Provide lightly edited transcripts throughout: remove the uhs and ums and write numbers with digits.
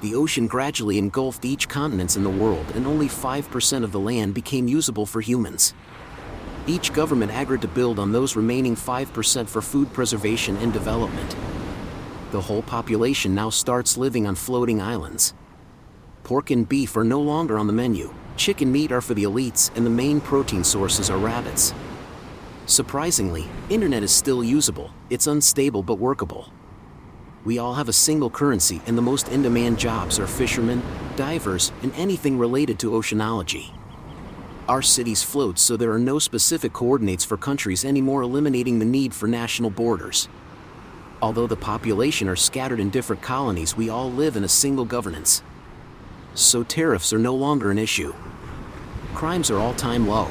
The ocean gradually engulfed each continent in the world, and only 5% of the land became usable for humans. Each government agreed to build on those remaining 5% for food preservation and development. The whole population now starts living on floating islands. Pork and beef are no longer on the menu, chicken meat are for the elites, and the main protein sources are rabbits. Surprisingly, internet is still usable, it's unstable but workable. We all have a single currency, and the most in-demand jobs are fishermen, divers, and anything related to oceanology. Our cities float, so there are no specific coordinates for countries anymore, eliminating the need for national borders. Although the population are scattered in different colonies, we all live in a single governance. So tariffs are no longer an issue. Crimes are all-time low.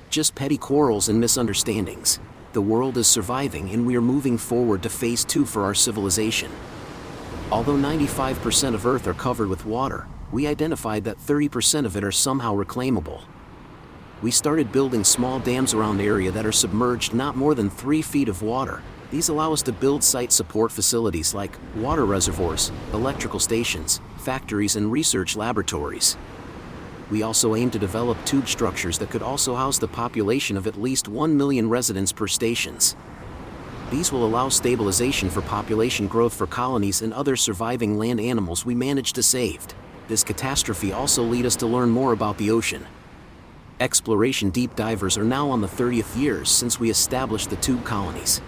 Just petty quarrels and misunderstandings. The world is surviving, and we are moving forward to phase 2 for our civilization. Although 95% of Earth are covered with water, we identified that 30% of it are somehow reclaimable. We started building small dams around the area that are submerged not more than 3 feet of water. These allow us to build site support facilities like water reservoirs, electrical stations, factories, and research laboratories. We also aim to develop tube structures that could also house the population of at least 1 million residents per stations. These will allow stabilization for population growth for colonies and other surviving land animals we managed to save. This catastrophe also led us to learn more about the ocean. Exploration deep divers are now on the 30th years since we established the tube colonies.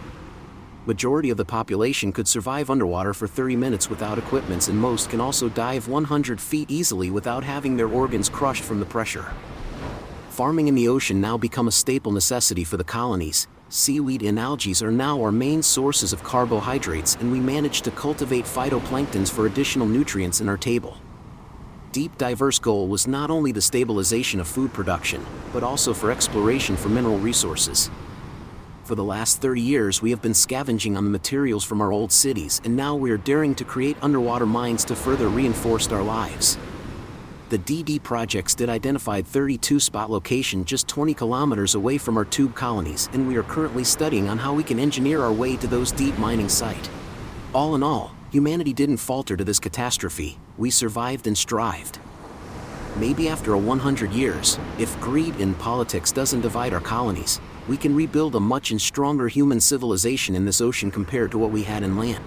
Majority of the population could survive underwater for 30 minutes without equipment, and most can also dive 100 feet easily without having their organs crushed from the pressure. Farming in the ocean now become a staple necessity for the colonies. Seaweed and algae are now our main sources of carbohydrates, and we managed to cultivate phytoplanktons for additional nutrients in our table. Deep diver's goal was not only the stabilization of food production, but also for exploration for mineral resources. For the last 30 years we have been scavenging on the materials from our old cities, and now we are daring to create underwater mines to further reinforce our lives. The DD projects did identified 32 spot location just 20 kilometers away from our tube colonies, and we are currently studying on how we can engineer our way to those deep mining sites. All in all, humanity didn't falter to this catastrophe, we survived and strived. Maybe after 100 years, if greed in politics doesn't divide our colonies, we can rebuild a much stronger human civilization in this ocean compared to what we had in land.